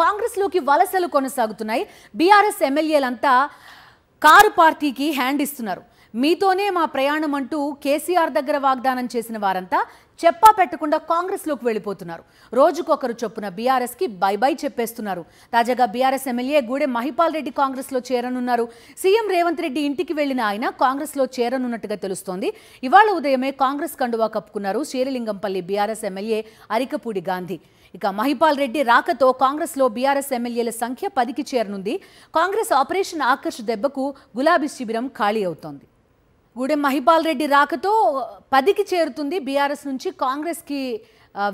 కాంగ్రెస్ లోకి వలసలు కొనసాగుతున్నాయి. బీఆర్ఎస్ ఎమ్మెల్యేలంతా కారు పార్టీకి హ్యాండ్ ఇస్తున్నారు. మీతోనే మా ప్రయాణం అంటూ కేసీఆర్ దగ్గర వాగ్దానం చేసిన వారంతా చెప్పా పెట్టకుండా కాంగ్రెస్ లోకి వెళ్ళిపోతున్నారు. రోజుకొకరు చొప్పున బీఆర్ఎస్ కి బై బై చెప్పేస్తున్నారు. తాజాగా బీఆర్ఎస్ ఎమ్మెల్యే గూడెం మహిపాల్ రెడ్డి కాంగ్రెస్ లో చేరనున్నారు. సీఎం రేవంత్ రెడ్డి ఇంటికి వెళ్లిన ఆయన కాంగ్రెస్ లో చేరనున్నట్టుగా తెలుస్తోంది. ఇవాళ ఉదయమే కాంగ్రెస్ కండువా కప్పుకున్నారు శేరిలింగంపల్లి బీఆర్ఎస్ ఎమ్మెల్యే అరికపూడి గాంధీ. ఇక మహిపాల్ రెడ్డి రాకతో కాంగ్రెస్ లో బీఆర్ఎస్ ఎమ్మెల్యేల సంఖ్య 10కి చేరనుంది. కాంగ్రెస్ ఆపరేషన్ ఆకర్ష్ దెబ్బకు గులాబీ శిబిరం ఖాళీ అవుతోంది. గూడెం మహిపాల్ రెడ్డి రాకతో 10కి చేరుతుంది బీఆర్ఎస్ నుంచి కాంగ్రెస్కి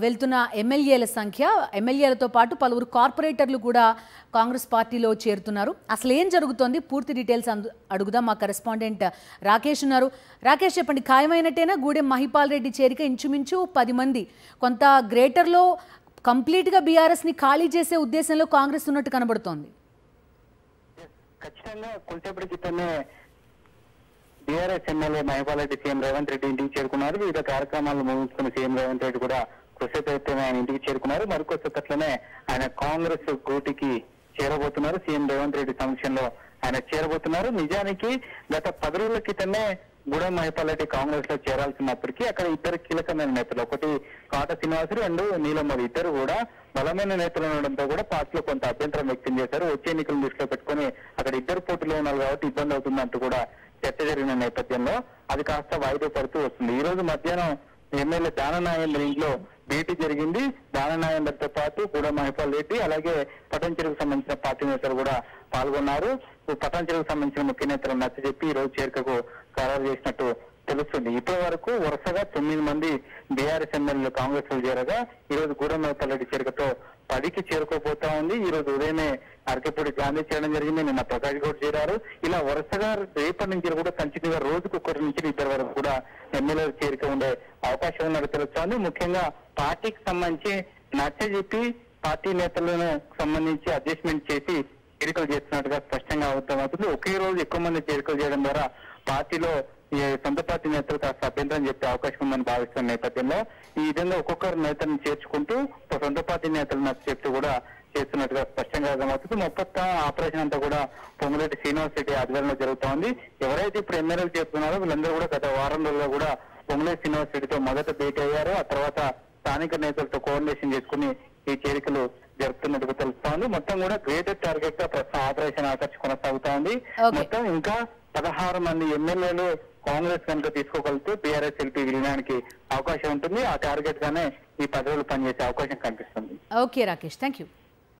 వెళ్తున్న ఎమ్మెల్యేల సంఖ్య. ఎమ్మెల్యేలతో పాటు పలువురు కార్పొరేటర్లు కూడా కాంగ్రెస్ పార్టీలో చేరుతున్నారు. అసలు ఏం జరుగుతోంది పూర్తి డీటెయిల్స్ అడుగుదాం. మా కరెస్పాండెంట్ రాకేష్ ఉన్నారు. రాకేష్, చెప్పండి, ఖాయమైనట్టేనా గూడెం మహిపాల్ రెడ్డి చేరిక? ఇంచుమించు 10 మంది. కొంత గ్రేటర్లో కంప్లీట్గా బీఆర్ఎస్ని ఖాళీ చేసే ఉద్దేశంలో కాంగ్రెస్ ఉన్నట్టు కనబడుతోంది. ఖచ్చితంగా కొద్దిసేపటి క్రితమే BRS MLA Mahipal Reddy CM Revanth Reddy ఇంటికి చేరుకున్నారు. వివిధ కార్యక్రమాలు ముగించుకున్న సీఎం రేవంత్ రెడ్డి కూడా కొద్దిసేపైతే ఆయన ఇంటికి చేరుకున్నారు. మరికొద్దిసేపట్లోనే ఆయన కాంగ్రెస్ గూటికి చేరబోతున్నారు. సీఎం రేవంత్ రెడ్డి సమక్షంలో ఆయన చేరబోతున్నారు. నిజానికి గత 10 రోజుల క్రితమే గూడెం మహిపాల్ రెడ్డి కాంగ్రెస్ లో చేరాల్సినప్పటికీ అక్కడ ఇద్దరు కీలకమైన నేతలు, ఒకటి కాట శ్రీనివాస్, రెండు నీలమ్మడి, ఇద్దరు కూడా బలమైన నేతలు ఉండడంతో కూడా పార్టీలో కొంత అభ్యంతరం వ్యక్తం చేశారు. వచ్చే ఎన్నికలను దృష్టిలో పెట్టుకుని అక్కడ ఇద్దరు పోటీలో ఉన్నారు కాబట్టి ఇబ్బంది అవుతుందంటూ కూడా చర్చ జరిగిన నేపథ్యంలో అది కాస్త వాయిదా పడుతూ వస్తుంది. ఈ రోజు మధ్యాహ్నం ఎమ్మెల్యే దాననాగేందర్ ఇంట్లో భేటీ జరిగింది. దాననాగేందర్తో పాటు గూడెం మహిపాల్ రెడ్డి అలాగే పటాన్చెరువుకు సంబంధించిన పార్టీ నేతలు కూడా పాల్గొన్నారు. పటాన్చెరువుకు సంబంధించిన ముఖ్య నేతలు నచ్చజెప్పి ఈ రోజు చేరికకు ఖరారు చేసినట్టు తెలుస్తుంది. ఇప్పటి వరకు వరుసగా 9 మంది బీఆర్ఎస్ ఎమ్మెల్యేలు కాంగ్రెస్ లో చేరగా ఈ రోజు గూడెం మహిపాల్ రెడ్డి చేరికతో 10కి చేరుకోపోతా ఉంది. ఈ రోజు ఉదయమే అరకపూడి గాంధీ చేయడం జరిగింది. నిన్న ప్రకాష్ గౌడ్ చేరారు. ఇలా వరుసగా రేపటి నుంచి కూడా కంటిన్యూగా రోజుకు 1 నుంచి 2 వరకు కూడా ఎమ్మెల్యేలు చేరిక ఉండే అవకాశం ఉన్నట్టు తెలుస్తోంది. ముఖ్యంగా పార్టీకి సంబంధించి నచ్చజెప్పి పార్టీ నేతలను సంబంధించి అడ్జస్ట్మెంట్ చేసి చేరికలు చేస్తున్నట్టుగా స్పష్టంగా అర్థమవుతుంది. ఒకే రోజు ఎక్కువ మంది చేరికలు చేయడం ద్వారా పార్టీలో సొంత పార్టీ నేతలు కాస్త అభ్యంతరం చెప్పే అవకాశం ఉందని భావిస్తున్న నేపథ్యంలో ఈ విధంగా ఒక్కొక్కరు నేతలను చేర్చుకుంటూ సొంత పార్టీ నేతలు నచ్చ చెప్తూ కూడా చేస్తున్నట్టుగా స్పష్టంగా అర్థమవుతుంది. మొత్తం ఆపరేషన్ అంతా కూడా పొంగులేటి శ్రీనివాస్ రెడ్డి ఆధ్వర్యంలో జరుగుతోంది. ఎవరైతే ఇప్పుడు ఎమ్మెల్యేలు చేస్తున్నారో వీళ్ళందరూ కూడా గత వారం రోజుల్లో కూడా పొంగులేటి శ్రీనివాస్ రెడ్డితో మొదట భేటీ అయ్యారు. ఆ తర్వాత స్థానిక నేతలతో కోఆర్డినేషన్ చేసుకుని ఈ చేరికలు జరుపుతున్నట్టుగా తెలుస్తోంది. మొత్తం కూడా గ్రేటర్ టార్గెట్ గా ప్రస్తుతం ఆపరేషన్ ఆకర్ష్ కొనసాగుతా ఉంది. మొత్తం ఇంకా 16 మంది ఎమ్మెల్యేలు కాంగ్రెస్ కనుక తీసుకోగలిగితే బీఆర్ఎస్ ఎల్పీ విలీనానికి అవకాశం ఉంటుంది. ఆ టార్గెట్ గానే ఈ 10 రోజులు పనిచేసే అవకాశం కనిపిస్తుంది. Okay Rakesh, thank you.